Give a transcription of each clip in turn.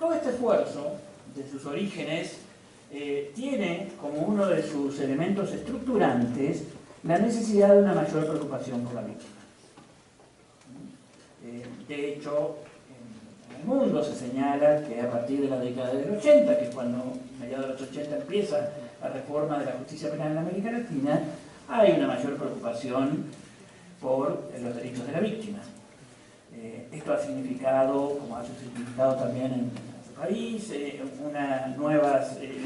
todo este esfuerzo, de sus orígenes, tiene como uno de sus elementos estructurantes la necesidad de una mayor preocupación por la víctima. De hecho, en el mundo se señala que a partir de la década del 80, que es cuando a mediados de los 80 empieza la reforma de la justicia penal en América Latina, hay una mayor preocupación por los derechos de la víctima. Esto ha significado, como ha significado también en nuestro país, la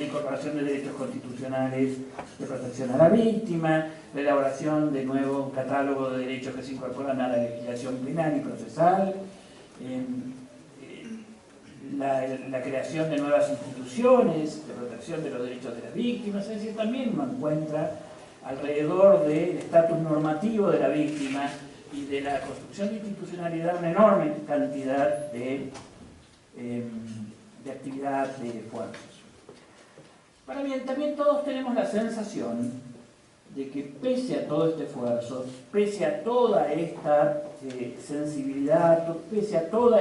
incorporación de derechos constitucionales de protección a la víctima, la elaboración de nuevo catálogo de derechos que se incorporan a la legislación penal y procesal, la creación de nuevas instituciones de protección de los derechos de las víctimas. Es decir, también uno encuentra alrededor del estatus normativo de la víctima y de la construcción de institucionalidad una enorme cantidad de actividad, de esfuerzos. Para bien, también todos tenemos la sensación de que pese a todo este esfuerzo, pese a toda esta sensibilidad, pese a todos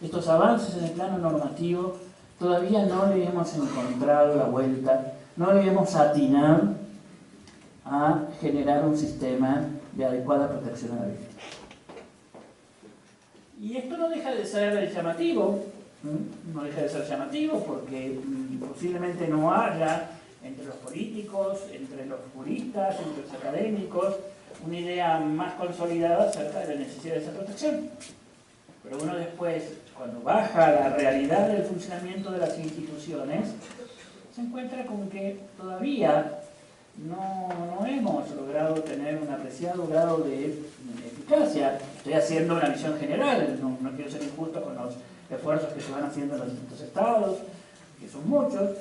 estos avances en el plano normativo, todavía no le hemos encontrado la vuelta, no le hemos atinado a generar un sistema de adecuada protección a la víctima. Y esto no deja de ser llamativo, porque posiblemente no haya entre los políticos, entre los juristas, entre los académicos, una idea más consolidada acerca de la necesidad de esa protección. Pero uno después, cuando baja a la realidad del funcionamiento de las instituciones, se encuentra con que todavía no hemos logrado tener un apreciado grado de eficacia. Estoy haciendo una visión general, no quiero ser injusto con los esfuerzos que se van haciendo en los distintos estados, que son muchos,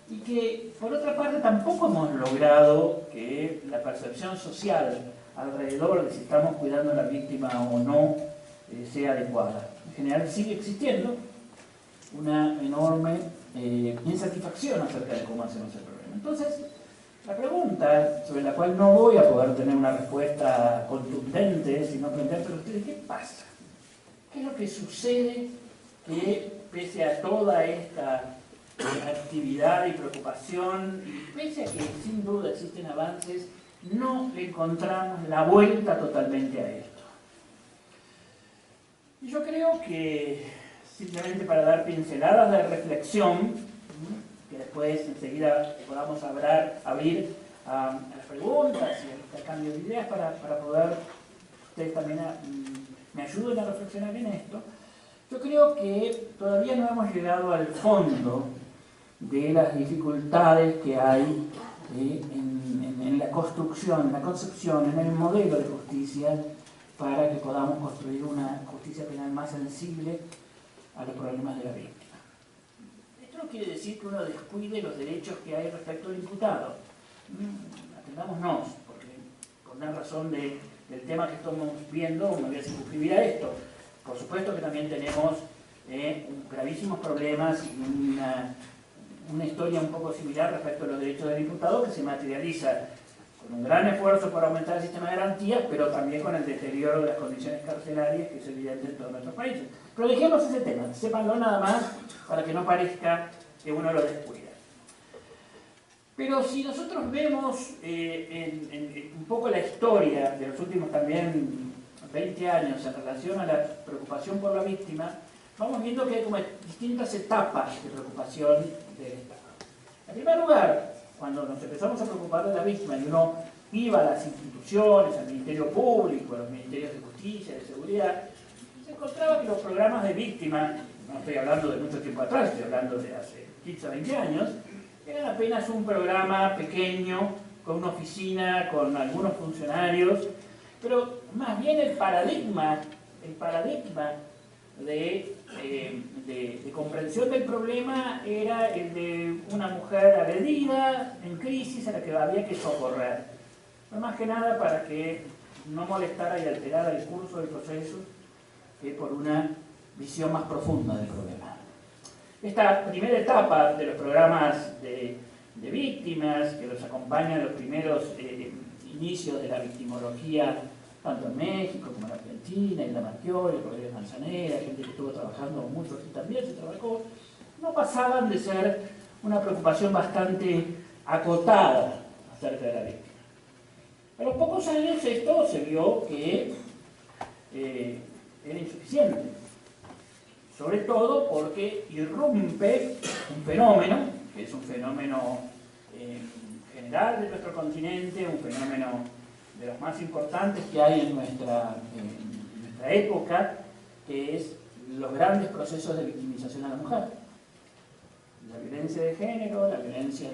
y que por otra parte tampoco hemos logrado que la percepción social alrededor de si estamos cuidando a la víctima o no sea adecuada. En general sigue existiendo una enorme insatisfacción acerca de cómo hacemos el problema. Entonces, la pregunta sobre la cual no voy a poder tener una respuesta contundente, sino planteárselo a ustedes, ¿qué pasa? ¿Qué es lo que sucede que pese a toda esta actividad y preocupación, y pese a que sin duda existen avances, no le encontramos la vuelta totalmente a esto? Y yo creo que, simplemente para dar pinceladas de reflexión, que después enseguida podamos abrir a las preguntas y al cambio de ideas para poder, ustedes también me ayuden a reflexionar en esto. Yo creo que todavía no hemos llegado al fondo de las dificultades que hay en la construcción, en la concepción, en el modelo de justicia, para que podamos construir una justicia penal más sensible a los problemas de la víctima. Esto no quiere decir que uno descuide los derechos que hay respecto al imputado. Atendámonos, porque por una razón del tema que estamos viendo, me voy a circunscribir a esto. Por supuesto que también tenemos gravísimos problemas y una historia un poco similar respecto a los derechos del imputado, que se materializa con un gran esfuerzo por aumentar el sistema de garantías, pero también con el deterioro de las condiciones carcelarias, que es evidente en todos nuestros países. Pero dejemos ese tema, sépanlo nada más, para que no parezca que uno lo descuida. Pero si nosotros vemos un poco la historia de los últimos también 20 años en relación a la preocupación por la víctima, vamos viendo que hay como distintas etapas de preocupación del Estado. En primer lugar, cuando nos empezamos a preocupar de la víctima y uno iba a las instituciones, al Ministerio Público, a los Ministerios de Justicia, de Seguridad, se encontraba que los programas de víctima, no estoy hablando de mucho tiempo atrás, estoy hablando de hace 15 o 20 años, eran apenas un programa pequeño, con una oficina, con algunos funcionarios, pero más bien el paradigma de comprensión del problema era el de una mujer agredida, en crisis, a la que había que socorrer. No más que nada para que no molestara y alterara el curso del proceso, que por una visión más profunda del problema. Esta primera etapa de los programas de víctimas, que los acompañan los primeros inicios de la victimología, tanto en México como en Argentina, en la Marchiori, Rodríguez Manzanera, gente que estuvo trabajando mucho aquí también, se trabajó. no pasaban de ser una preocupación bastante acotada acerca de la víctima. A los pocos años esto se vio que era insuficiente, sobre todo porque irrumpe un fenómeno, que es un fenómeno general de nuestro continente, un fenómeno de los más importantes que hay en nuestra época, que es los grandes procesos de victimización a la mujer. La violencia de género, la violencia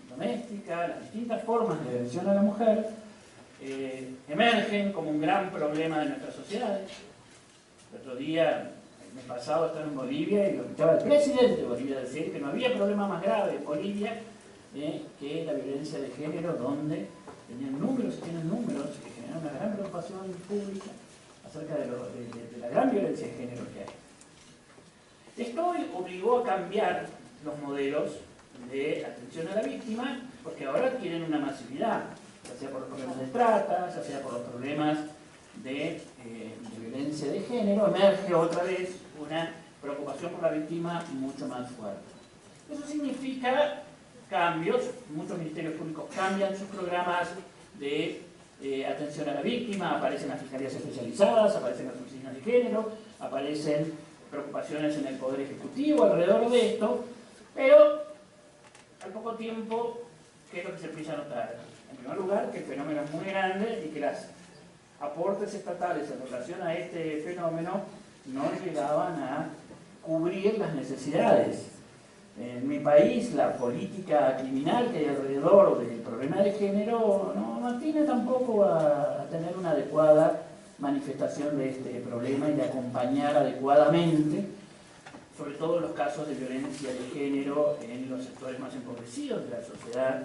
doméstica, las distintas formas de agresión a la mujer emergen como un gran problema de nuestras sociedades. El otro día, el mes pasado, estaba en Bolivia y lo escuchaba el presidente de Bolivia decir que no había problema más grave en Bolivia que la violencia de género, donde tienen números que generan una gran preocupación pública acerca de la gran violencia de género que hay. Esto obligó a cambiar los modelos de atención a la víctima, porque ahora tienen una masividad, ya sea por los problemas de trata, ya sea por los problemas de violencia de género, emerge otra vez una preocupación por la víctima mucho más fuerte. Eso significa cambios, muchos ministerios públicos cambian sus programas de atención a la víctima, aparecen las fiscalías especializadas, aparecen las oficinas de género, aparecen preocupaciones en el Poder Ejecutivo alrededor de esto, pero al poco tiempo, ¿qué es lo que se empieza a notar? En primer lugar, que el fenómeno es muy grande y que los aportes estatales en relación a este fenómeno no llegaban a cubrir las necesidades. En mi país, la política criminal que hay alrededor del problema de género no tiene tampoco a tener una adecuada manifestación de este problema y de acompañar adecuadamente, sobre todo en los casos de violencia de género en los sectores más empobrecidos de la sociedad,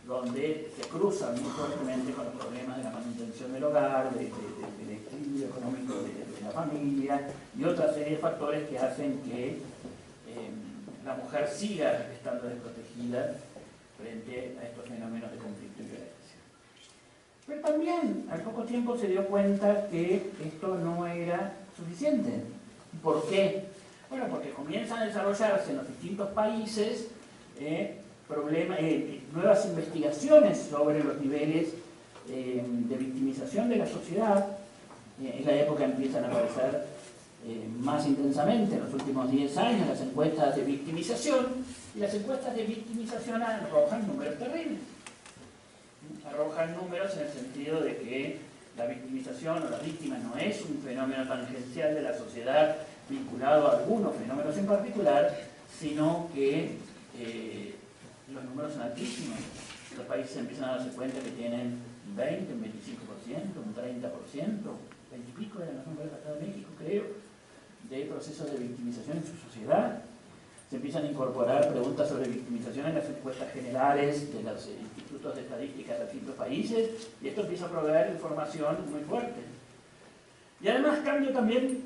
donde se cruzan muy fuertemente con los problemas de la manutención del hogar, del equilibrio económico de la familia y otra serie de factores que hacen que la mujer siga estando desprotegida frente a estos fenómenos de conflicto y violencia. Pero también al poco tiempo se dio cuenta que esto no era suficiente. ¿Por qué? Bueno, porque comienzan a desarrollarse en los distintos países nuevas investigaciones sobre los niveles de victimización de la sociedad. En la época empiezan a aparecer más intensamente, en los últimos 10 años, las encuestas de victimización, y las encuestas de victimización arrojan números terribles. Arrojan números en el sentido de que la victimización o la víctima no es un fenómeno tangencial de la sociedad vinculado a algunos fenómenos en particular, sino que los números son altísimos. Los países empiezan a darse cuenta que tienen un 20, un 25%, un 30%, 20 y pico eran los números acá de México, creo, de procesos de victimización en su sociedad. Se empiezan a incorporar preguntas sobre victimización en las encuestas generales de los institutos de estadísticas de distintos países, y esto empieza a proveer información muy fuerte. Y además cambia también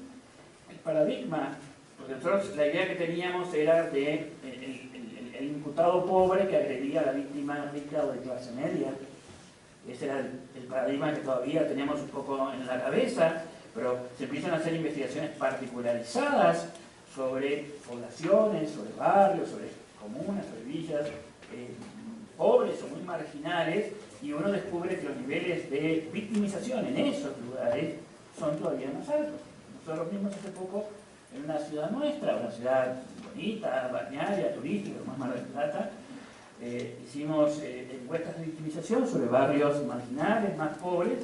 el paradigma, porque nosotros la idea que teníamos era de el imputado pobre que agredía a la víctima rica o de clase media. Ese era el paradigma que todavía teníamos un poco en la cabeza, pero se empiezan a hacer investigaciones particularizadas sobre poblaciones, sobre barrios, sobre comunas, sobre villas, pobres o muy marginales, y uno descubre que los niveles de victimización en esos lugares son todavía más altos. Nosotros mismos hace poco, en una ciudad nuestra, una ciudad bonita, balnearia, turística, como es Mar del Plata, hicimos encuestas de victimización sobre barrios marginales, más pobres,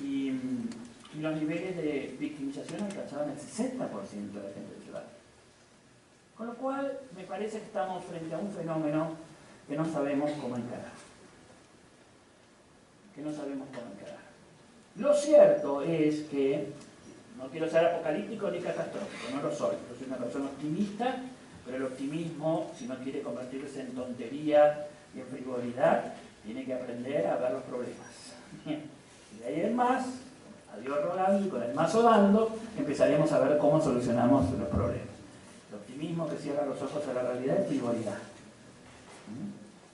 y los niveles de victimización alcanzaban el 60% de la gente del ciudad. Con lo cual, me parece que estamos frente a un fenómeno que no sabemos cómo encarar. Lo cierto es que, no quiero ser apocalíptico ni catastrófico, no lo soy. Yo soy una persona optimista, pero el optimismo, si no quiere convertirse en tontería y en frivolidad, tiene que aprender a ver los problemas. Y de ahí en más, a Dios rogando y con el mazo dando, empezaremos a ver cómo solucionamos los problemas. El optimismo que cierra los ojos a la realidad es frivolidad.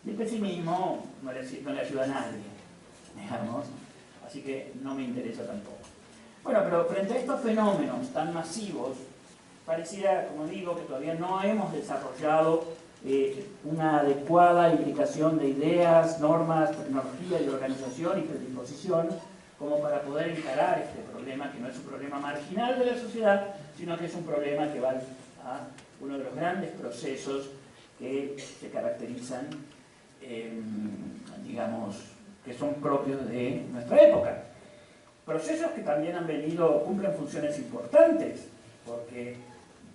Y el pesimismo no le ayuda a nadie, digamos, así que no me interesa tampoco. Bueno, pero frente a estos fenómenos tan masivos, pareciera, como digo, que todavía no hemos desarrollado una adecuada implicación de ideas, normas, tecnología y organización y predisposición como para poder encarar este problema, que no es un problema marginal de la sociedad, sino que es un problema que va a uno de los grandes procesos que se caracterizan, digamos, que son propios de nuestra época. Procesos que también cumplen funciones importantes, porque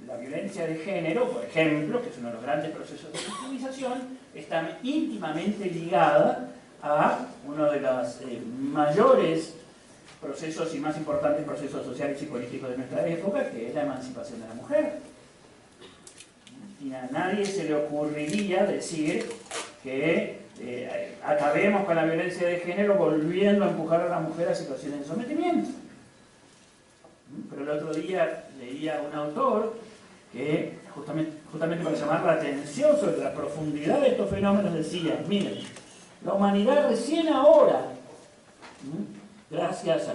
la violencia de género, por ejemplo, que es uno de los grandes procesos de victimización, está íntimamente ligada a uno de los mayores procesos y más importantes procesos sociales y políticos de nuestra época, que es la emancipación de la mujer. Y a nadie se le ocurriría decir que acabemos con la violencia de género volviendo a empujar a la mujer a situaciones de sometimiento. Pero el otro día leía a un autor que, justamente para llamar la atención sobre la profundidad de estos fenómenos, decía: miren, la humanidad recién ahora, gracias a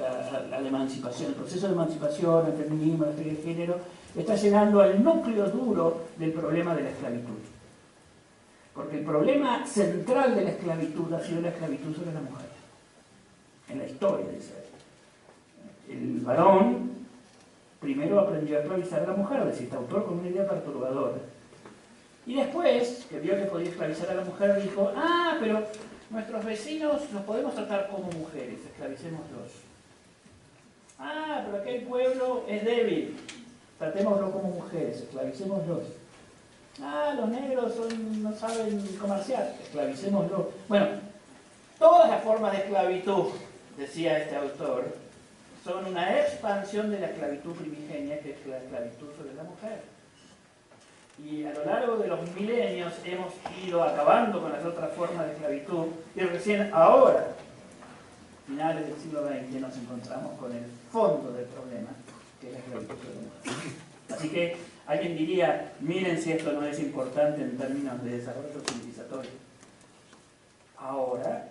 la emancipación, el proceso de emancipación, el feminismo, la teoría de género, está llegando al núcleo duro del problema de la esclavitud. Porque el problema central de la esclavitud ha sido la esclavitud sobre la mujer. En la historia de Israel. El varón primero aprendió a esclavizar a la mujer, decía este autor con una idea perturbadora. Y después, que vio que podía esclavizar a la mujer, dijo: ah, pero nuestros vecinos los podemos tratar como mujeres, esclavicémoslos. Ah, pero aquel pueblo es débil, tratémoslo como mujeres, esclavicémoslos. Ah, los negros no saben comerciar, esclavicémoslos. Bueno, todas las formas de esclavitud, decía este autor, son una expansión de la esclavitud primigenia, que es la esclavitud sobre la mujer. Y a lo largo de los milenios hemos ido acabando con las otras formas de esclavitud, y recién ahora, finales del siglo XX, nos encontramos con el fondo del problema, que es la esclavitud sobre la mujer. Así que alguien diría: miren si esto no es importante en términos de desarrollo civilizatorio. Ahora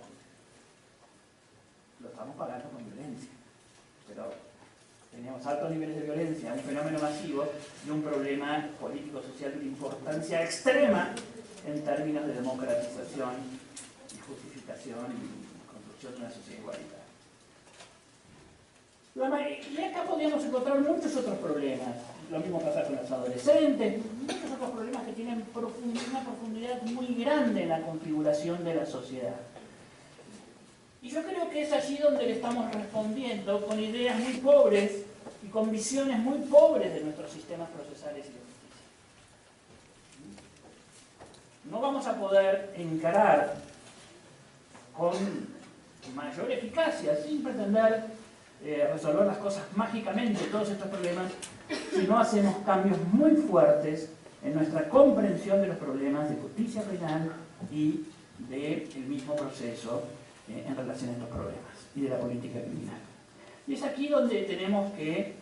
lo estamos pagando con violencia. Pero teníamos altos niveles de violencia, un fenómeno masivo y un problema político-social de importancia extrema en términos de democratización y justificación y construcción de una sociedad igualitaria. Y acá podríamos encontrar muchos otros problemas. Lo mismo pasa con los adolescentes, muchos otros problemas que tienen una profundidad muy grande en la configuración de la sociedad. Y yo creo que es allí donde le estamos respondiendo con ideas muy pobres y con visiones muy pobres de nuestros sistemas procesales y de justicia. No vamos a poder encarar con mayor eficacia, sin pretender resolver las cosas mágicamente, todos estos problemas, si no hacemos cambios muy fuertes en nuestra comprensión de los problemas de justicia penal y del mismo proceso en relación a estos problemas y de la política criminal. Y es aquí donde tenemos que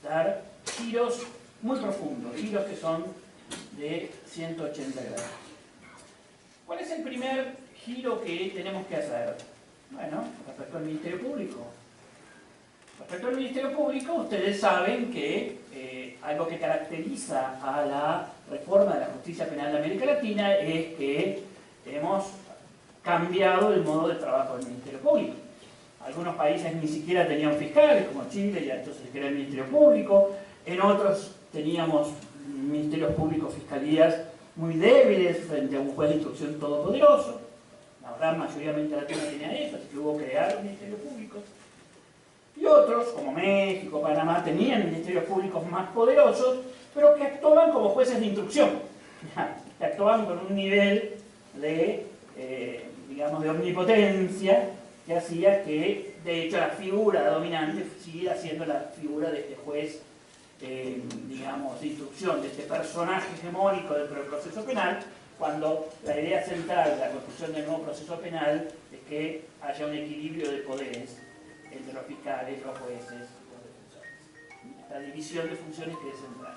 dar giros muy profundos, giros que son de 180 grados. ¿Cuál es el primer giro que tenemos que hacer? Bueno, respecto al Ministerio Público. Respecto al Ministerio Público, ustedes saben que algo que caracteriza a la reforma de la justicia penal de América Latina es que hemos cambiado el modo de trabajo del Ministerio Público. Algunos países ni siquiera tenían fiscales, como Chile, ya entonces era el Ministerio Público. En otros teníamos ministerios públicos, fiscalías muy débiles frente a un juez de instrucción todopoderoso. La gran mayoría de América Latina tenía eso, así que hubo que crear un Ministerio Público. Y otros, como México, Panamá, tenían ministerios públicos más poderosos, pero que actuaban como jueces de instrucción, que actuaban con un nivel de, digamos, de omnipotencia, que hacía que, de hecho, la figura dominante siguiera siendo la figura de este juez, digamos, de instrucción, de este personaje hegemónico dentro del proceso penal, cuando la idea central de la construcción del nuevo proceso penal es que haya un equilibrio de poderes entre los fiscales, los jueces y los defensores. Esta división de funciones que es central.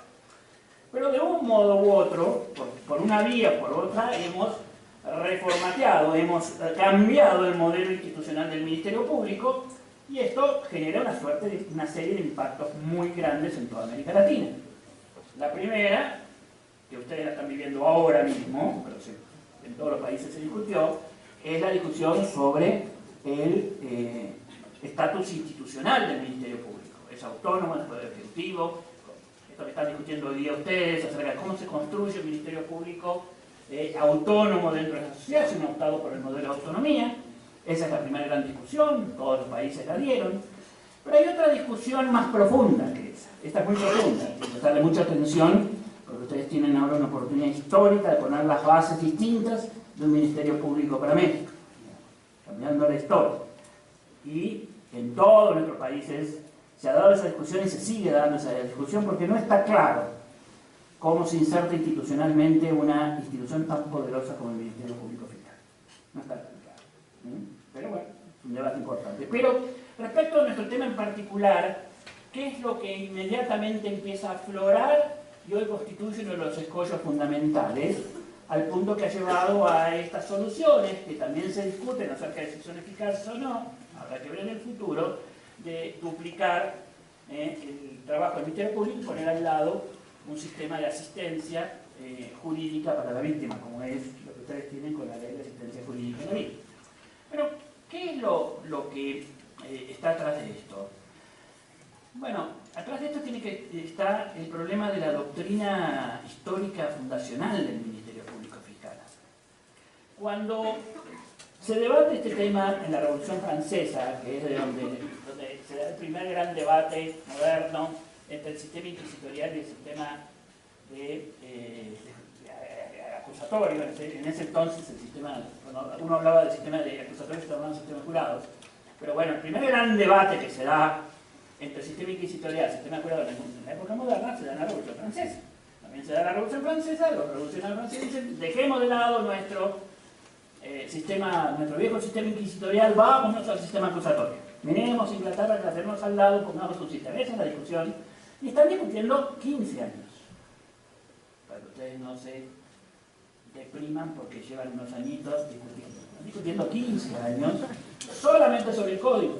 Pero de un modo u otro, por una vía o por otra, hemos reformateado, hemos cambiado el modelo institucional del Ministerio Público, y esto genera una serie de impactos muy grandes en toda América Latina. La primera, que ustedes la están viviendo ahora mismo, pero en todos los países se discutió, es la discusión sobre el estatus institucional del Ministerio Público. Es autónomo, es poder ejecutivo. Esto que están discutiendo hoy día ustedes acerca de cómo se construye el Ministerio Público autónomo dentro de la sociedad, si no ha optado por el modelo de autonomía. Esa es la primera gran discusión, todos los países la dieron. Pero hay otra discusión más profunda que esa. Esta es muy profunda, hay que prestarle mucha atención, porque ustedes tienen ahora una oportunidad histórica de poner las bases distintas de un Ministerio Público para México, cambiando la historia. Y en todos nuestros países se ha dado esa discusión y se sigue dando esa discusión porque no está claro cómo se inserta institucionalmente una institución tan poderosa como el Ministerio Público Fiscal. No está tan claro. Pero bueno, es un debate importante. Pero respecto a nuestro tema en particular, ¿qué es lo que inmediatamente empieza a aflorar y hoy constituye uno de los escollos fundamentales, al punto que ha llevado a estas soluciones, que también se discuten acerca de si son eficaces o no, habrá que ver en el futuro, de duplicar el trabajo del Ministerio Público y poner al lado un sistema de asistencia jurídica para la víctima, como es lo que ustedes tienen con la ley de asistencia jurídica en la víctima. Pero, ¿qué es lo que está atrás de esto? Bueno, atrás de esto está el problema de la doctrina histórica fundacional del Ministerio Público Fiscal. Cuando se debate este tema en la Revolución Francesa, que es de donde se da el primer gran debate moderno entre el sistema inquisitorial y el sistema acusatorio. En ese entonces, el sistema, cuando uno hablaba del sistema de acusatorio, se hablaba del sistema de jurados. Pero bueno, el primer gran debate que se da entre el sistema inquisitorial y el sistema de jurados en la época moderna se da en la Revolución Francesa. También se da en la Revolución Francesa, los revolucionarios franceses dicen, dejemos de lado nuestro viejo sistema inquisitorial, vámonos al sistema acusatorio. Miremos Inglaterra, que la tenemos al lado, pongamos un sistema. Esa es la discusión. Y están discutiendo 15 años. Para que ustedes no se depriman porque llevan unos añitos discutiendo. Están discutiendo 15 años solamente sobre el código.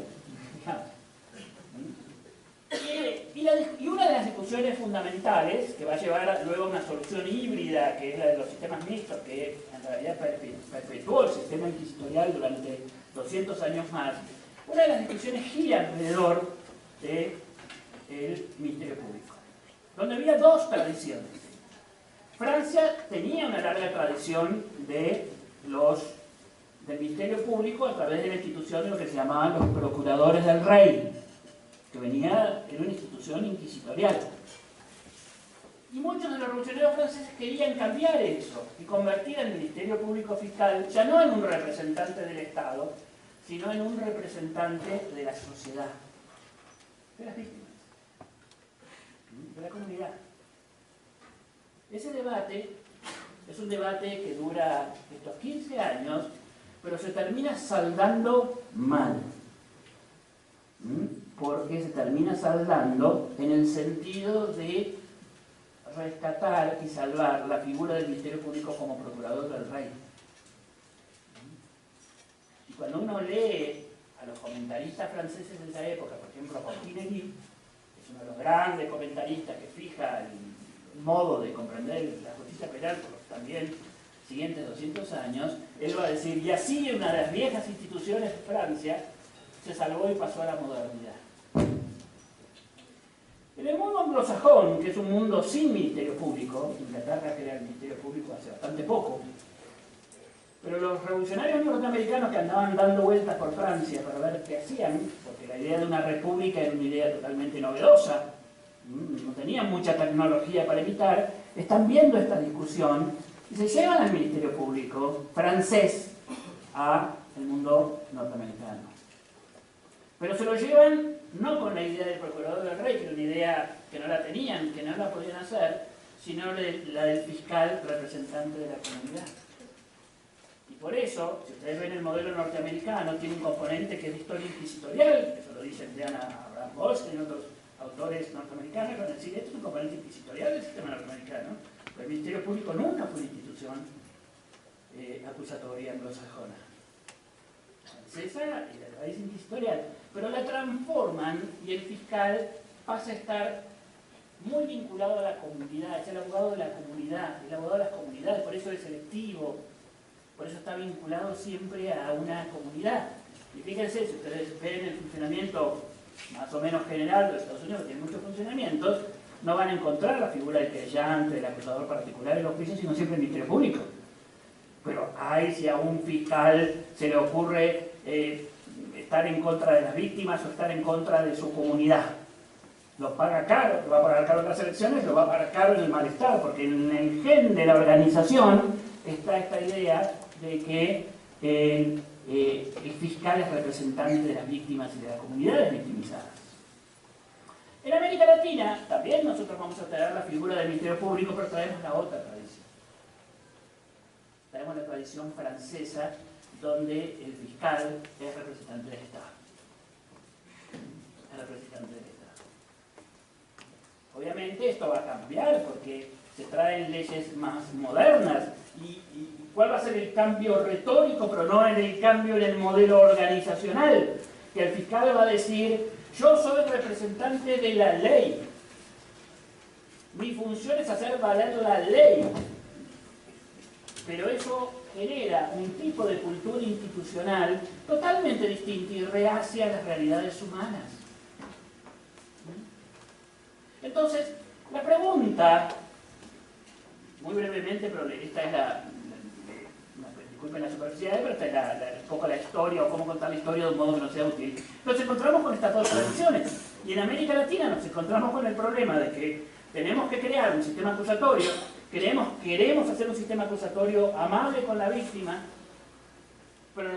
Y una de las discusiones fundamentales, que va a llevar luego a una solución híbrida, que es la de los sistemas mixtos, que en realidad perpetuó el sistema inquisitorial durante 200 años más, una de las discusiones gira alrededor del Ministerio Público, donde había dos tradiciones. Francia tenía una larga tradición del Ministerio Público a través de la institución de lo que se llamaban los procuradores del rey, que era una institución inquisitorial. Y muchos de los revolucionarios franceses querían cambiar eso y convertir al Ministerio Público Fiscal ya no en un representante del Estado, sino en un representante de la sociedad, de las víctimas, de la comunidad. Ese debate es un debate que dura estos 15 años, pero se termina saldando mal. Porque se termina saldando en el sentido de rescatar y salvar la figura del Ministerio Público como procurador del rey. Y cuando uno lee a los comentaristas franceses de esa época, por ejemplo, Pontinelli, que es uno de los grandes comentaristas que fija el modo de comprender la justicia penal por los también siguientes 200 años, él va a decir, y así una de las viejas instituciones de Francia se salvó y pasó a la modernidad. En el mundo anglosajón, que es un mundo sin ministerio público, Inglaterra crea el ministerio público hace bastante poco, pero los revolucionarios norteamericanos que andaban dando vueltas por Francia para ver qué hacían, porque la idea de una república era una idea totalmente novedosa, no tenían mucha tecnología para evitar, están viendo esta discusión y se llevan al ministerio público francés al mundo norteamericano. Pero se lo llevan no con la idea del procurador del rey, que era una idea que no la tenían, que no la podían hacer, sino la del fiscal representante de la comunidad. Y por eso, si ustedes ven el modelo norteamericano, tiene un componente que es de historia inquisitorial, eso lo dicen Abraham Goldstein y otros autores norteamericanos, que van a decir, esto es un componente inquisitorial del sistema norteamericano, pero el Ministerio Público nunca fue una institución acusatoria anglosajona. Francesa y la raíz inquisitorial, pero la transforman y el fiscal pasa a estar muy vinculado a la comunidad, es el abogado de la comunidad, el abogado de las comunidades, por eso es selectivo, por eso está vinculado siempre a una comunidad. Y fíjense, si ustedes ven el funcionamiento más o menos general de los Estados Unidos, que tiene muchos funcionamientos, no van a encontrar la figura del querellante, del acusador particular en los juicios, sino siempre el Ministerio Público. Pero hay, si a un fiscal se le ocurre estar en contra de las víctimas o estar en contra de su comunidad, lo paga caro, lo va a pagar caro en las elecciones, lo va a pagar caro en el malestar, porque en el gen de la organización está esta idea de que el fiscal es representante de las víctimas y de las comunidades victimizadas. En América Latina también nosotros vamos a traer la figura del Ministerio Público, pero traemos la otra tradición. Traemos la tradición francesa, donde el fiscal es representante del Estado. Es representante del Estado. Obviamente esto va a cambiar porque se traen leyes más modernas. ¿Y cuál va a ser el cambio retórico, pero no en el cambio en el modelo organizacional? Que el fiscal va a decir: yo soy representante de la ley. Mi función es hacer valer la ley. Pero eso genera un tipo de cultura institucional totalmente distinta y reacia a las realidades humanas. Entonces, la pregunta, muy brevemente, pero esta es disculpen la superficialidad, pero esta es un poco la historia, o cómo contar la historia de un modo que no sea útil. Nos encontramos con estas dos tradiciones. Y en América Latina nos encontramos con el problema de que tenemos que crear un sistema acusatorio, queremos hacer un sistema acusatorio amable con la víctima, pero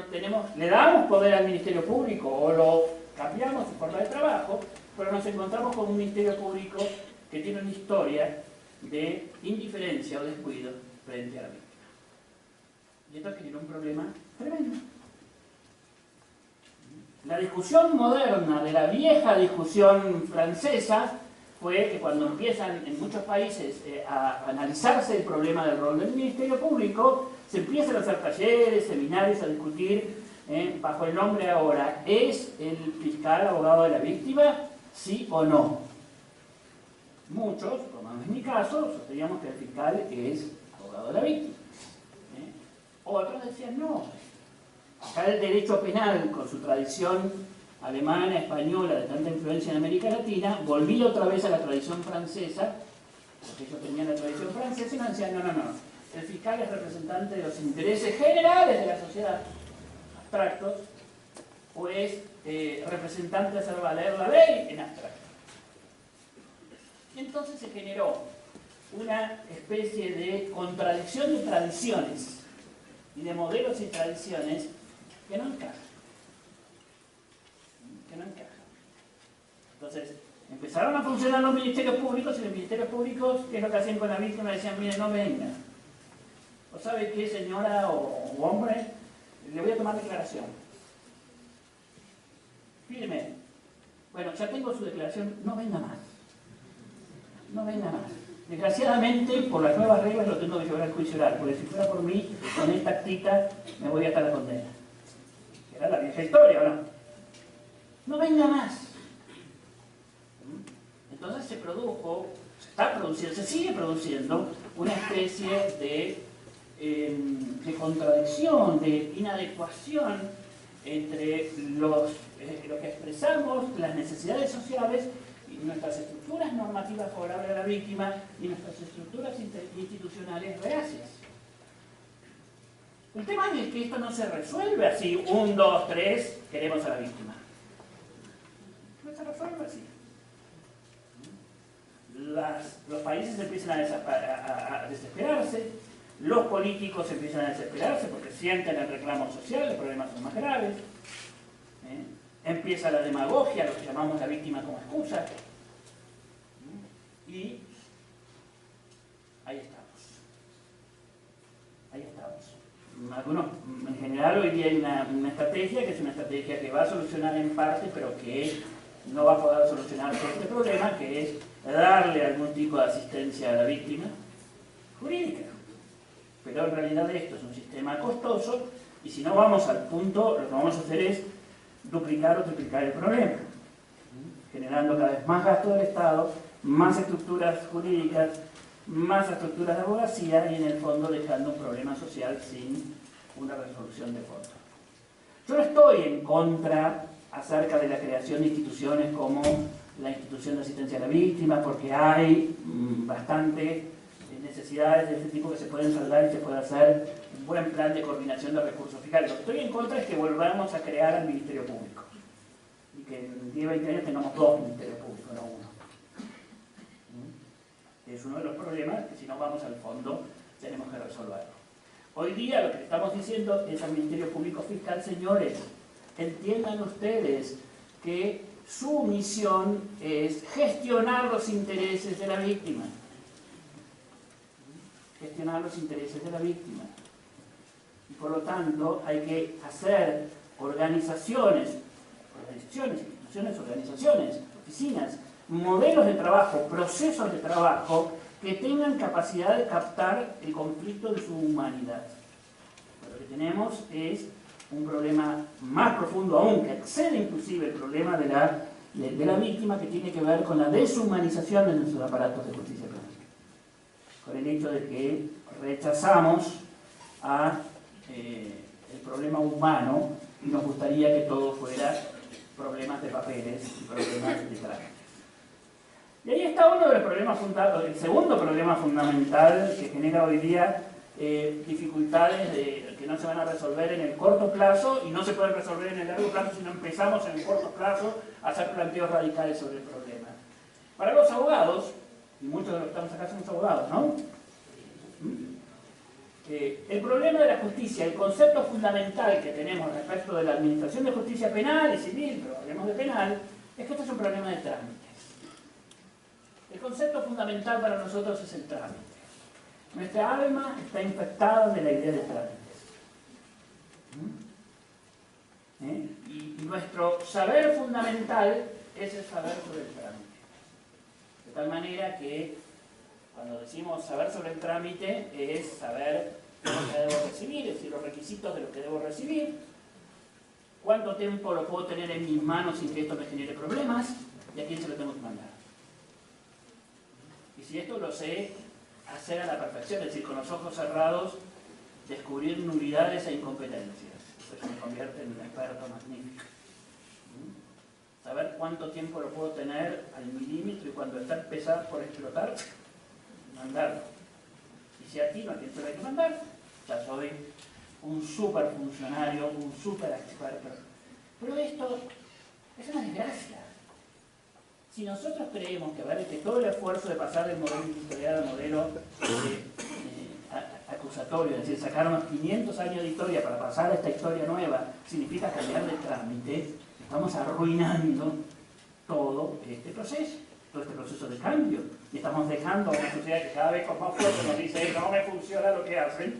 le damos poder al Ministerio Público o lo cambiamos su forma de trabajo, pero nos encontramos con un Ministerio Público que tiene una historia de indiferencia o descuido frente a la víctima. Y esto genera un problema tremendo. La discusión moderna de la vieja discusión francesa fue que cuando empiezan en muchos países a analizarse el problema del rol del Ministerio Público, se empiezan a hacer talleres, seminarios, a discutir bajo el nombre ahora: ¿es el fiscal abogado de la víctima? ¿Sí o no? Muchos, como es mi caso, sosteníamos que el fiscal es abogado de la víctima. Otros decían no. Acá el derecho penal, con su tradición alemana, española, de tanta influencia en América Latina, volvía otra vez a la tradición francesa, porque ellos tenían la tradición francesa y nos decían no. El fiscal es representante de los intereses generales de la sociedad, abstractos, o es representante de hacer valer la ley en abstracto. Y entonces se generó una especie de contradicción de tradiciones y de modelos y tradiciones que no encajan. Entonces, empezaron a funcionar los ministerios públicos, y los ministerios públicos, ¿qué es lo que hacían con la víctima? Decían: mire, no venga. ¿O sabe qué, señora o hombre? Le voy a tomar declaración. Firme. Bueno, ya tengo su declaración, no venga más. No venga más. Desgraciadamente, por las nuevas reglas lo tengo que llevar al juicio oral, porque si fuera por mí, con esta actita me voy hasta la condena. Era la vieja historia, ¿o no? No venga más. Entonces se sigue produciendo una especie de contradicción, de inadecuación entre lo que expresamos, las necesidades sociales, y nuestras estructuras normativas favorables a la víctima, y nuestras estructuras institucionales reacias. El tema es que esto no se resuelve así: 1, 2, 3, queremos a la víctima. No se resuelve así. Los países empiezan a desesperarse, los políticos empiezan a desesperarse porque sienten el reclamo social, los problemas son más graves. Empieza la demagogia, lo que llamamos la víctima como excusa. Y ahí estamos. Algunos, en general, hoy día hay una estrategia que es una estrategia que va a solucionar en parte, pero que no va a poder solucionar todo este problema, que es darle algún tipo de asistencia a la víctima jurídica. Pero en realidad esto es un sistema costoso, y si no vamos al punto, lo que vamos a hacer es duplicar o triplicar el problema, generando cada vez más gasto del Estado más estructuras jurídicas, más estructuras de abogacía y en el fondo dejando un problema social sin una resolución de fondo. Yo no estoy en contra acerca de la creación de instituciones como la institución de asistencia a la víctima, porque hay bastante necesidades de este tipo que se pueden saldar y se puede hacer un buen plan de coordinación de recursos fiscales. Lo que estoy en contra es que volvamos a crear al Ministerio Público y que en 10 o 20 años tengamos 2 ministerios públicos, no uno. Es uno de los problemas que si no vamos al fondo tenemos que resolverlo. Hoy día lo que estamos diciendo es al Ministerio Público Fiscal, señores, entiendan ustedes que su misión es gestionar los intereses de la víctima. Gestionar los intereses de la víctima. Y por lo tanto hay que hacer organizaciones, instituciones, organizaciones, oficinas, modelos de trabajo, procesos de trabajo que tengan capacidad de captar el conflicto de su humanidad. Lo que tenemos es un problema más profundo aún, que excede inclusive el problema de la víctima, que tiene que ver con la deshumanización de nuestros aparatos de justicia penal. Con el hecho de que rechazamos el problema humano y nos gustaría que todo fuera problemas de papeles y problemas de trámites. Y ahí está uno de los problemas fundamentales, el segundo problema fundamental que genera hoy día dificultades que no se van a resolver en el corto plazo y no se pueden resolver en el largo plazo si no empezamos en el corto plazo a hacer planteos radicales sobre el problema. Para los abogados, y muchos de los que estamos acá somos abogados, ¿no? El problema de la justicia, el concepto fundamental que tenemos respecto de la administración de justicia penal y civil, pero hablemos de penal, es que esto es un problema de trámites. El concepto fundamental para nosotros es el trámite. Nuestra alma está infectada de la idea de trámites. Y nuestro saber fundamental es el saber sobre el trámite. De tal manera que cuando decimos saber sobre el trámite es saber lo que debo recibir, es decir, los requisitos de lo que debo recibir, cuánto tiempo lo puedo tener en mis manos sin que esto me genere problemas y a quién se lo tengo que mandar. Y si esto lo sé hacer a la perfección, es decir, con los ojos cerrados, descubrir nulidades e incompetencias. Eso me convierte en un experto magnífico. Saber cuánto tiempo lo puedo tener al milímetro y cuando está empezando por explotar, mandarlo. Y si atino a quién se lo hay que mandar, ya soy un super funcionario, un super experto. Pero esto es una desgracia. Si nosotros creemos que todo el esfuerzo de pasar del modelo inquisitorial al modelo acusatorio, es decir, sacar unos 500 años de historia para pasar a esta historia nueva, significa cambiar de trámite, estamos arruinando todo este proceso de cambio. Y estamos dejando a una sociedad que cada vez con más fuerza nos dice no me funciona lo que hacen,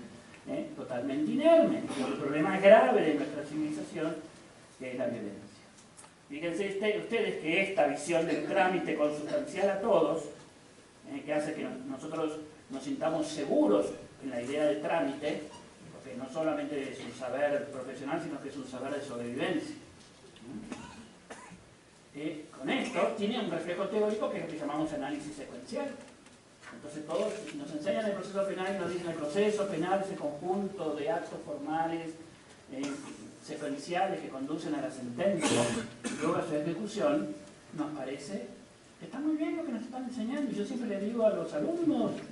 totalmente inerme. El problema grave de nuestra civilización es la violencia. Fíjense ustedes que esta visión del trámite consustancial a todos, que hace que nosotros nos sintamos seguros en la idea de trámite, porque no solamente es un saber profesional, sino que es un saber de sobrevivencia. Con esto tiene un reflejo teórico que es lo que llamamos análisis secuencial. Entonces todos nos enseñan el proceso penal y nos dicen el proceso penal es el conjunto de actos formales secuenciales que conducen a la sentencia y luego a su ejecución. Nos parece que está muy bien lo que nos están enseñando y yo siempre le digo a los alumnos de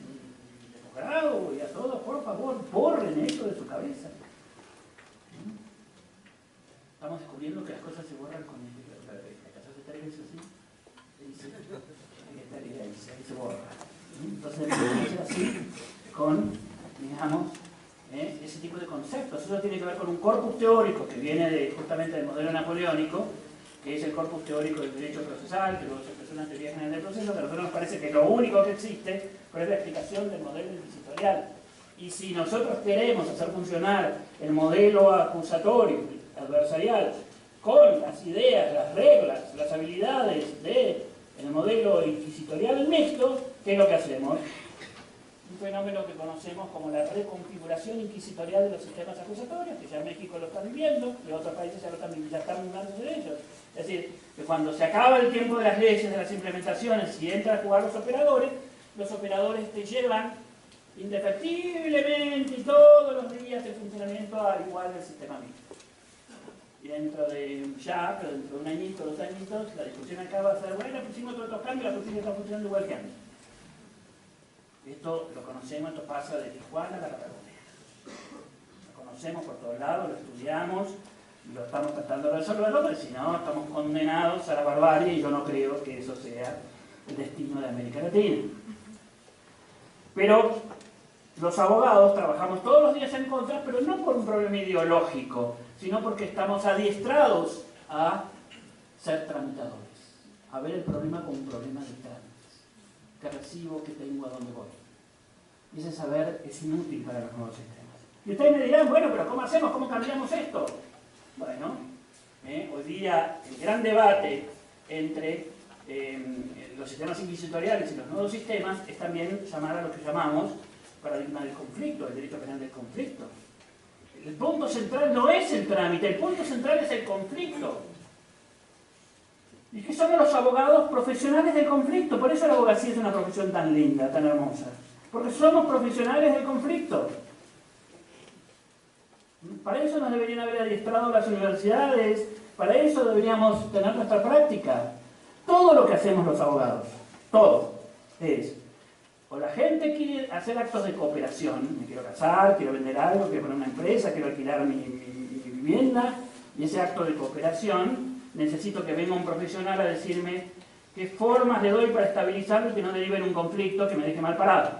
posgrado y a todos, por favor, borren esto de su cabeza. Estamos descubriendo que las cosas se borran con esto. Ahí se borra. Entonces es así con, digamos, ese tipo de conceptos. Eso tiene que ver con un corpus teórico que viene justamente del modelo napoleónico, que es el corpus teórico del derecho procesal, que luego se expresó en la teoría general del proceso, que a nosotros nos parece que es lo único que existe, pero es la explicación del modelo inquisitorial. Y si nosotros queremos hacer funcionar el modelo acusatorio, adversarial, con las ideas, las reglas, las habilidades del modelo inquisitorial mixto, ¿qué es lo que hacemos? fenómeno que conocemos como la reconfiguración inquisitorial de los sistemas acusatorios, que ya en México lo están viviendo, y otros países ya están hablando de ellos. Es decir, que cuando se acaba el tiempo de las leyes, de las implementaciones, y entran a jugar los operadores te llevan indefectiblemente y todos los días de funcionamiento al igual del sistema mismo. Y dentro de pero dentro de un añito, 2 añitos, la discusión acaba de ser, bueno, pusimos todos estos cambios, la justicia está funcionando igual que antes. Esto lo conocemos, esto pasa de Tijuana a la Patagonia. Lo conocemos por todos lados, lo estudiamos, lo estamos tratando de resolverlo, porque si no, estamos condenados a la barbarie y yo no creo que eso sea el destino de América Latina. Pero los abogados trabajamos todos los días en contra, pero no por un problema ideológico, sino porque estamos adiestrados a ser tramitadores, a ver el problema como un problema de trámites. ¿Qué recibo? ¿Qué tengo? ¿A dónde voy? Y ese saber es inútil para los nuevos sistemas. Y ustedes me dirán, bueno, pero ¿cómo hacemos? ¿Cómo cambiamos esto? Bueno, hoy día el gran debate entre los sistemas inquisitoriales y los nuevos sistemas es también llamar a lo que llamamos paradigma del conflicto, el derecho penal del conflicto. El punto central no es el trámite, el punto central es el conflicto. Y que somos los abogados profesionales del conflicto, por eso la abogacía es una profesión tan linda, tan hermosa. Porque somos profesionales del conflicto. Para eso nos deberían haber adiestrado las universidades, para eso deberíamos tener nuestra práctica. Todo lo que hacemos los abogados, todo, es, o la gente quiere hacer actos de cooperación, me quiero casar, quiero vender algo, quiero poner una empresa, quiero alquilar mi vivienda, y ese acto de cooperación necesito que venga un profesional a decirme qué formas le doy para estabilizarlo y que no derive en un conflicto que me deje mal parado.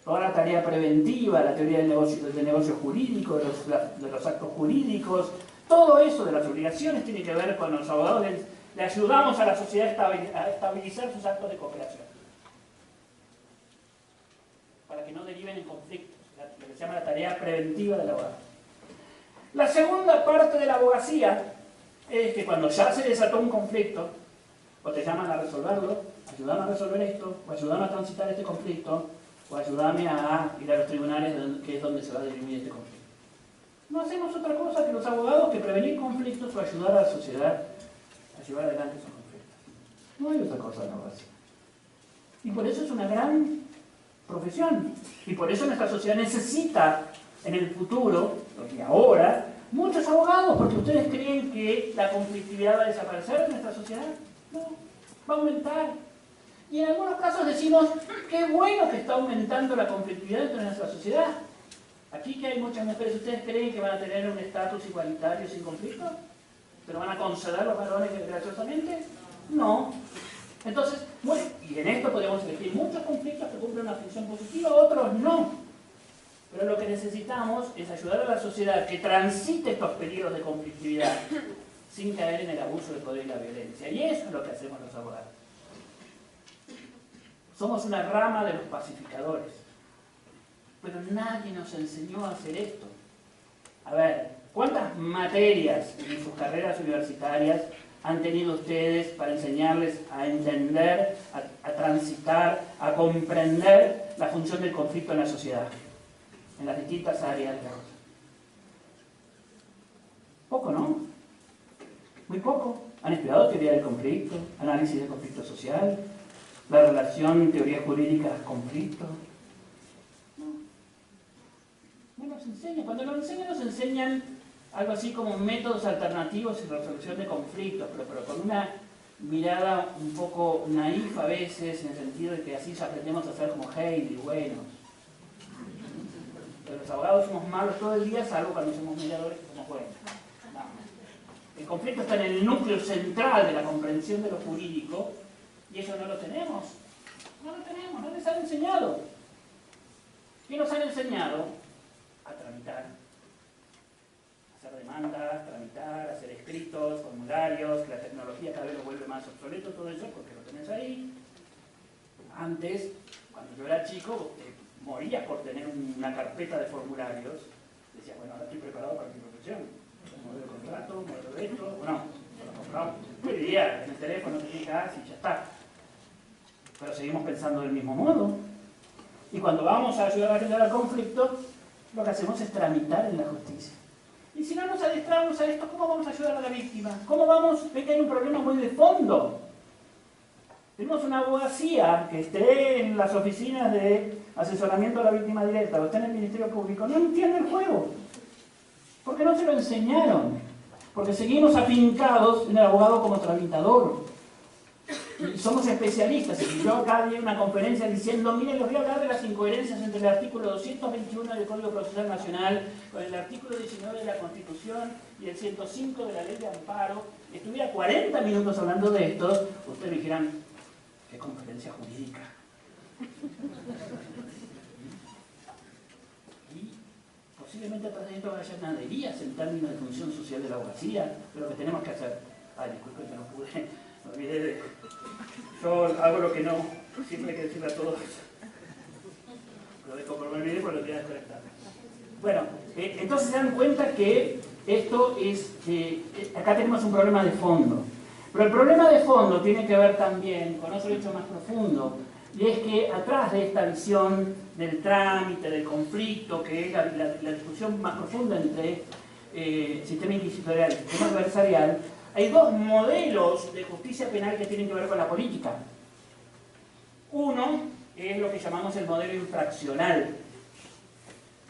Toda la tarea preventiva, la teoría del negocio jurídico, de los actos jurídicos, todo eso de las obligaciones tiene que ver con los abogados. Le ayudamos a la sociedad a estabilizar sus actos de cooperación, para que no deriven en conflictos, lo que se llama la tarea preventiva del abogado. La segunda parte de la abogacía es que cuando ya se desató un conflicto, o te llaman a resolverlo, ayúdame a resolver esto, o ayúdame a transitar este conflicto, o ayúdame a ir a los tribunales, que es donde se va a dirimir este conflicto. No hacemos otra cosa que los abogados que prevenir conflictos o ayudar a la sociedad a llevar adelante esos conflictos. No hay otra cosa en la abogacía. Y por eso es una gran profesión. Y por eso nuestra sociedad necesita en el futuro, y ahora, muchos abogados, porque ustedes creen que la conflictividad va a desaparecer de nuestra sociedad. No, va a aumentar. Y en algunos casos decimos, qué bueno que está aumentando la conflictividad dentro de nuestra sociedad. Aquí que hay muchas mujeres, ¿ustedes creen que van a tener un estatus igualitario sin conflicto? ¿Se lo van a conceder los varones graciosamente? No. Entonces, bueno, y en esto podemos elegir muchos conflictos que cumplen una función positiva, otros no. Pero lo que necesitamos es ayudar a la sociedad que transite estos periodos de conflictividad sin caer en el abuso del poder y la violencia. Y eso es lo que hacemos los abogados. Somos una rama de los pacificadores. Pero nadie nos enseñó a hacer esto. A ver, ¿cuántas materias en sus carreras universitarias han tenido ustedes para enseñarles a entender, a transitar, a comprender la función del conflicto en la sociedad? En las distintas áreas de la cosa. Poco, ¿no? Muy poco. ¿Han estudiado teoría del conflicto, análisis del conflicto social, la relación teoría jurídica conflicto? No nos enseñan. Cuando nos enseñan algo así como métodos alternativos y resolución de conflictos, pero con una mirada un poco naif a veces, en el sentido de que así ya aprendemos a ser como Heidi, buenos. Pero los abogados somos malos todo el día, salvo cuando somos mediadores que somos buenos. No. El conflicto está en el núcleo central de la comprensión de lo jurídico, y eso no lo tenemos. No lo tenemos, no les han enseñado. ¿Qué nos han enseñado? A tramitar. Hacer demandas, tramitar, hacer escritos, formularios, que la tecnología cada vez lo vuelve más obsoleto, todo eso, porque lo tenés ahí. Antes, cuando yo era chico, morías por tener una carpeta de formularios. Decías, bueno, ahora estoy preparado para mi profesión. Modelo de contrato, modelo de esto, bueno, lo compramos. Hoy día, en el teléfono te fijas y ya está. Pero seguimos pensando del mismo modo. Y cuando vamos a ayudar a generar conflicto, lo que hacemos es tramitar en la justicia. Y si no nos adestramos a esto, ¿cómo vamos a ayudar a la víctima? ¿Cómo vamos? Ve que hay un problema muy de fondo. Tenemos una abogacía que esté en las oficinas de asesoramiento a la víctima directa o esté en el Ministerio Público, no entiende el juego. Porque no se lo enseñaron. Porque seguimos afincados en el abogado como tramitador. Y somos especialistas. Y yo acá di una conferencia diciendo, miren, les voy a hablar de las incoherencias entre el artículo 221 del Código Procesal Nacional con el artículo 19 de la Constitución y el 105 de la Ley de Amparo. Y estuviera 40 minutos hablando de esto, ustedes me dijeran, ¿qué conferencia jurídica? Y posiblemente atrás de esto haya naderías en términos de función social de la abogacía, pero lo que tenemos que hacer. Ay, disculpen que no pude, me olvidé de. Yo hago lo que no, siempre hay que decirle a todos. Lo dejo por me olvidé porque lo quería desconectar. Bueno, entonces se dan cuenta que esto es. Acá tenemos un problema de fondo. Pero el problema de fondo tiene que ver también con otro hecho más profundo, y es que atrás de esta visión del trámite, del conflicto, que es la discusión más profunda entre sistema inquisitorial y sistema adversarial, hay dos modelos de justicia penal que tienen que ver con la política. Uno es lo que llamamos el modelo infraccional,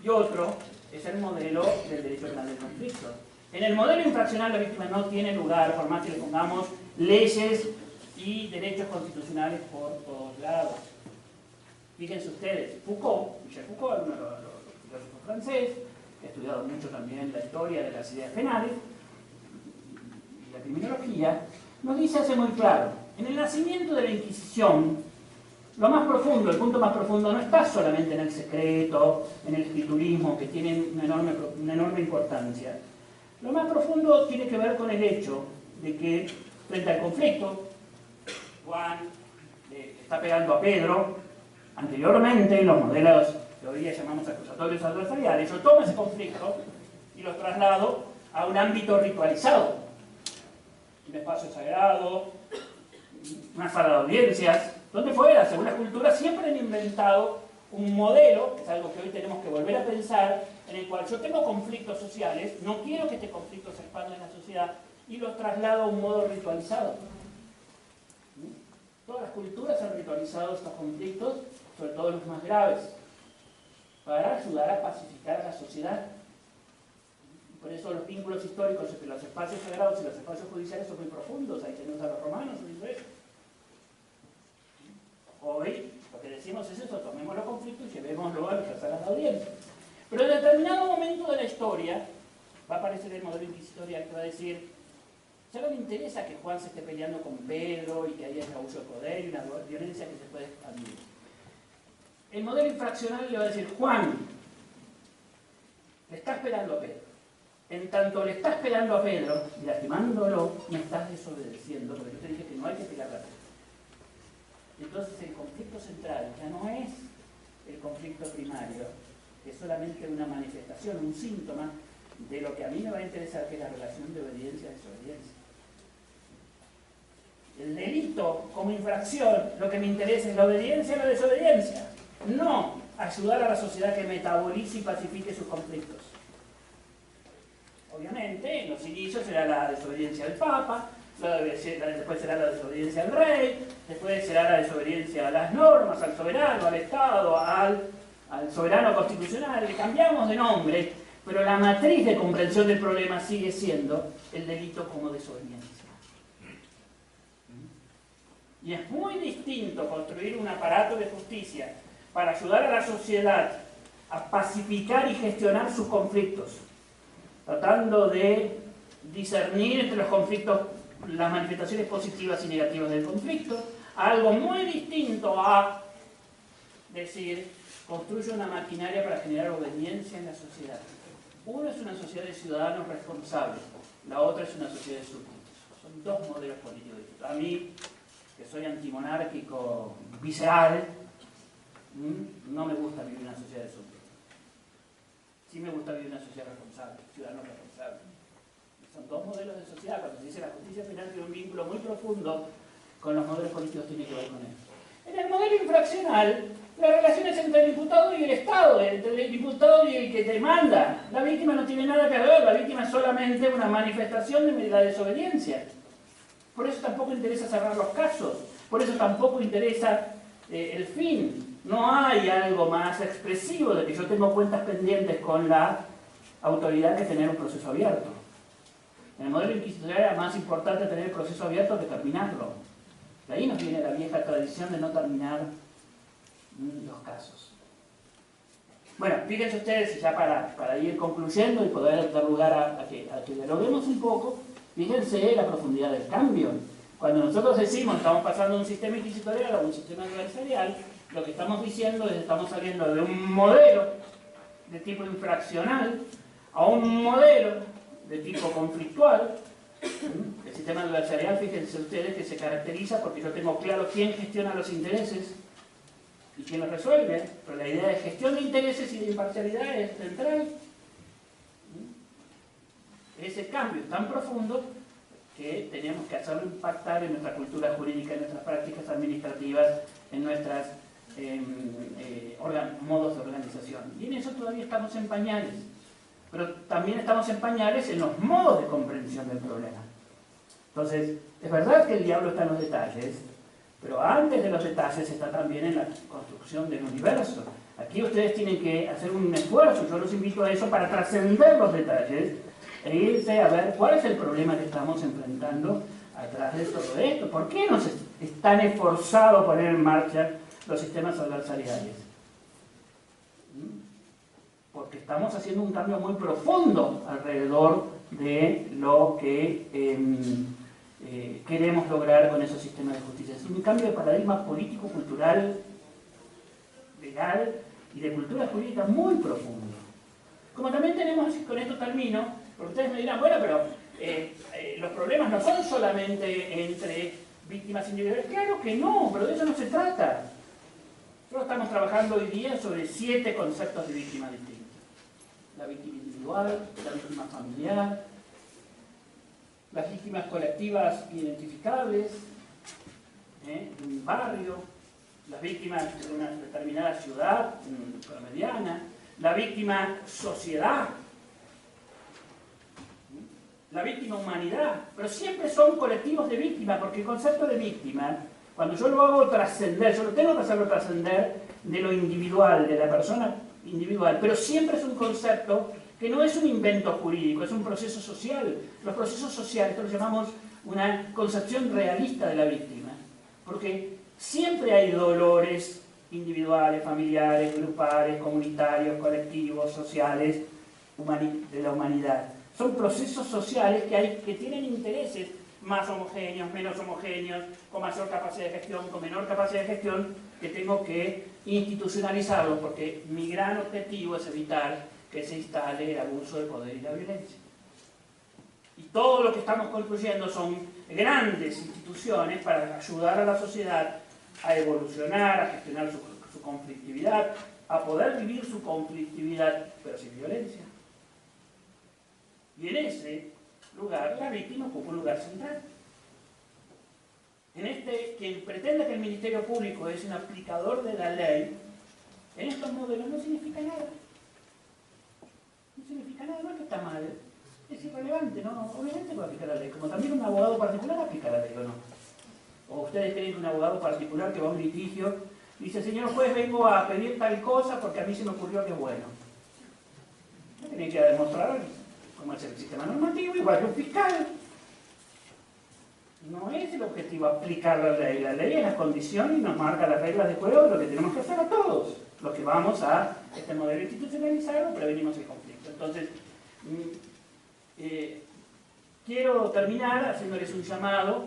y otro es el modelo del derecho penal del conflicto. En el modelo infraccional la víctima no tiene lugar, por más que le pongamos leyes y derechos constitucionales por todos lados. Fíjense ustedes, Foucault, Michel Foucault, uno de los filósofos francés, que ha estudiado mucho también la historia de las ideas penales y la criminología, nos dice hace muy claro, en el nacimiento de la Inquisición, lo más profundo, el punto más profundo no está solamente en el secreto, en el escriturismo, que tienen una enorme importancia. Lo más profundo tiene que ver con el hecho de que, frente al conflicto, Juan le está pegando a Pedro. Anteriormente, en los modelos que hoy día llamamos acusatorios adversariales, yo tomo ese conflicto y lo traslado a un ámbito ritualizado. Un espacio sagrado, una sala de audiencias, donde fuera, según las culturas, siempre han inventado un modelo, que es algo que hoy tenemos que volver a pensar, en el cual yo tengo conflictos sociales, no quiero que este conflicto se expanda en la sociedad, y los traslado a un modo ritualizado. Todas las culturas han ritualizado estos conflictos, sobre todo los más graves, para ayudar a pacificar a la sociedad. Por eso los vínculos históricos entre los espacios sagrados y los espacios judiciales son muy profundos. Ahí tenemos a los romanos, hoy lo que decimos es eso, tomemos los conflictos y llevémoslo a las salas de audiencia. Pero en determinado momento de la historia va a aparecer el modelo inquisitorial que va a decir, ya no me interesa que Juan se esté peleando con Pedro y que haya un abuso de poder y una violencia que se puede expandir. El modelo infraccional le va a decir, Juan, le está esperando a Pedro. En tanto le está esperando a Pedro y lastimándolo, me estás desobedeciendo, porque yo te dije que no hay que pegarle a Pedro. Entonces el conflicto central ya no es el conflicto primario, es solamente una manifestación, un síntoma de lo que a mí me va a interesar, que es la relación de obediencia-desobediencia. El delito como infracción, lo que me interesa es la obediencia y la desobediencia, no ayudar a la sociedad que metabolice y pacifique sus conflictos. Obviamente, en los inicios será la desobediencia del Papa, después será la desobediencia al rey, después será la desobediencia a las normas, al soberano, al Estado, al soberano constitucional. Le cambiamos de nombre, pero la matriz de comprensión del problema sigue siendo el delito como desobediencia. Y es muy distinto construir un aparato de justicia para ayudar a la sociedad a pacificar y gestionar sus conflictos, tratando de discernir entre los conflictos las manifestaciones positivas y negativas del conflicto, a algo muy distinto a decir, construye una maquinaria para generar obediencia en la sociedad. Uno es una sociedad de ciudadanos responsables, la otra es una sociedad de súbditos. Son dos modelos políticos distintos. A mí, que soy antimonárquico visceral, no me gusta vivir en una sociedad de súbditos. Sí me gusta vivir en una sociedad responsable, ciudadanos responsables. Son dos modelos de sociedad. Cuando se dice la justicia penal tiene un vínculo muy profundo con los modelos políticos, tiene que ver con eso. En el modelo infraccional, la relación es entre el imputado y el Estado, entre el imputado y el que demanda. La víctima no tiene nada que ver, la víctima es solamente una manifestación de la desobediencia. Por eso tampoco interesa cerrar los casos, por eso tampoco interesa el fin. No hay algo más expresivo de que yo tengo cuentas pendientes con la autoridad que tener un proceso abierto. En el modelo inquisitorial era más importante tener el proceso abierto que terminarlo. De ahí nos viene la vieja tradición de no terminar los casos. Bueno, fíjense ustedes, ya para ir concluyendo y poder dar lugar a que dialoguemos un poco, fíjense la profundidad del cambio. Cuando nosotros decimos estamos pasando de un sistema inquisitorial a un sistema adversarial, lo que estamos diciendo es que estamos saliendo de un modelo de tipo infraccional a un modelo de tipo conflictual. El sistema adversarial, fíjense ustedes, que se caracteriza porque yo tengo claro quién gestiona los intereses y quién los resuelve, pero la idea de gestión de intereses y de imparcialidad es central. Ese cambio es tan profundo que tenemos que hacerlo impactar en nuestra cultura jurídica, en nuestras prácticas administrativas, en nuestros modos de organización. Y en eso todavía estamos en pañales. Pero también estamos en pañales en los modos de comprensión del problema. Entonces, es verdad que el diablo está en los detalles, pero antes de los detalles está también en la construcción del universo. Aquí ustedes tienen que hacer un esfuerzo, yo los invito a eso, para trascender los detalles e irse a ver cuál es el problema que estamos enfrentando atrás de todo esto. ¿Por qué nos es tan esforzado poner en marcha los sistemas adversariales? Porque estamos haciendo un cambio muy profundo alrededor de lo que queremos lograr con esos sistemas de justicia. Es un cambio de paradigma político, cultural, legal y de cultura jurídica muy profundo. Como también tenemos, con esto termino, porque ustedes me dirán, bueno, pero los problemas no son solamente entre víctimas individuales. Claro que no, pero de eso no se trata. Nosotros estamos trabajando hoy día sobre 7 conceptos de víctima distintas. La víctima individual, la víctima familiar, las víctimas colectivas identificables, de un barrio, las víctimas de una determinada ciudad mediana, la víctima sociedad, la víctima humanidad, pero siempre son colectivos de víctimas, porque el concepto de víctima, cuando yo lo hago trascender, yo lo tengo que hacerlo trascender de lo individual, de la persona individual, pero siempre es un concepto que no es un invento jurídico, es un proceso social. Los procesos sociales, esto lo llamamos una concepción realista de la víctima, porque siempre hay dolores individuales, familiares, grupales, comunitarios, colectivos, sociales, de la humanidad. Son procesos sociales que tienen intereses más homogéneos, menos homogéneos, con mayor capacidad de gestión, con menor capacidad de gestión, que tengo que institucionalizarlos, porque mi gran objetivo es evitar que se instale el abuso del poder y la violencia. Y todo lo que estamos construyendo son grandes instituciones para ayudar a la sociedad a evolucionar, a gestionar su conflictividad, a poder vivir su conflictividad, pero sin violencia. Y en ese lugar, la víctima ocupa un lugar central. Quien pretende que el Ministerio Público es un aplicador de la ley, en estos modelos no significa nada. No significa nada, no es que está mal, es irrelevante, ¿no? Obviamente va a aplicar la ley, como también un abogado particular aplica la ley, ¿o no? O ustedes creen que un abogado particular que va a un litigio dice, señor juez, vengo a pedir tal cosa porque a mí se me ocurrió que es bueno. No tiene que demostrar cómo es el sistema normativo, igual que un fiscal. No es el objetivo aplicar la ley. La ley es la condición y nos marca las reglas de juego de lo que tenemos que hacer a todos. Los que vamos a este modelo institucionalizado, prevenimos el conflicto. Entonces, quiero terminar haciéndoles un llamado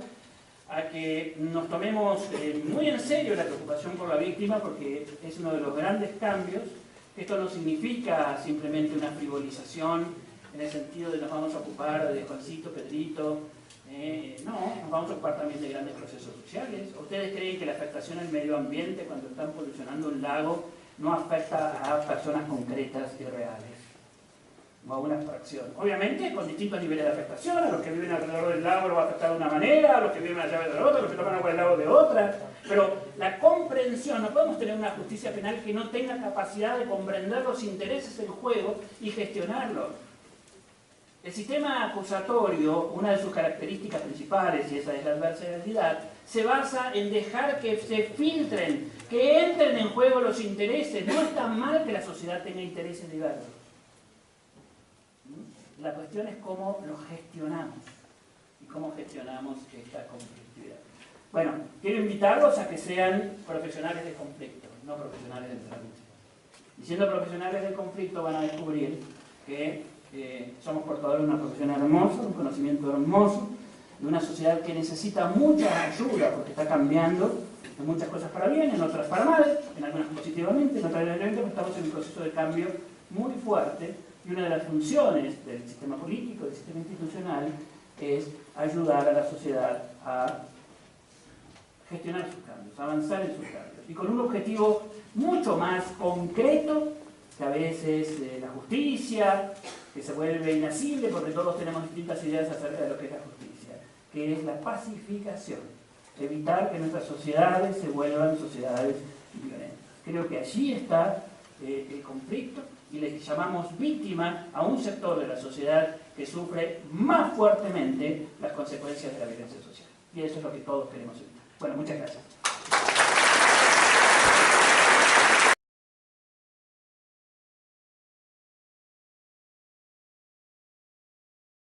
a que nos tomemos muy en serio la preocupación por la víctima, porque es uno de los grandes cambios. Esto no significa simplemente una frivolización en el sentido de nos vamos a ocupar de Juancito, Pedrito. No, nos vamos a ocupar también de grandes procesos sociales. ¿Ustedes creen que la afectación al medio ambiente cuando están polucionando un lago no afecta a personas concretas y reales? O a una fracción. Obviamente con distintos niveles de afectación. A los que viven alrededor del lago lo va a afectar de una manera, a los que viven allá de otra, a los que toman agua del lago de otra. Pero la comprensión, no podemos tener una justicia penal que no tenga capacidad de comprender los intereses del juego y gestionarlos. El sistema acusatorio, una de sus características principales, y esa es la adversarialidad, se basa en dejar que se filtren, que entren en juego los intereses. No está mal que la sociedad tenga intereses diversos. La cuestión es cómo los gestionamos y cómo gestionamos esta conflictividad. Bueno, quiero invitarlos a que sean profesionales de conflicto, no profesionales del trámite. Y siendo profesionales del conflicto van a descubrir que somos portadores de una profesión hermosa, un conocimiento hermoso, de una sociedad que necesita mucha ayuda porque está cambiando en muchas cosas para bien, en otras para mal, en algunas positivamente, en otras negativamente, pero estamos en un proceso de cambio muy fuerte y una de las funciones del sistema político, del sistema institucional, es ayudar a la sociedad a gestionar sus cambios, a avanzar en sus cambios, y con un objetivo mucho más concreto que a veces la justicia, que se vuelve inasible porque todos tenemos distintas ideas acerca de lo que es la justicia, que es la pacificación, evitar que nuestras sociedades se vuelvan sociedades violentas. Creo que allí está el conflicto y le llamamos víctima a un sector de la sociedad que sufre más fuertemente las consecuencias de la violencia social. Y eso es lo que todos queremos evitar. Bueno, muchas gracias.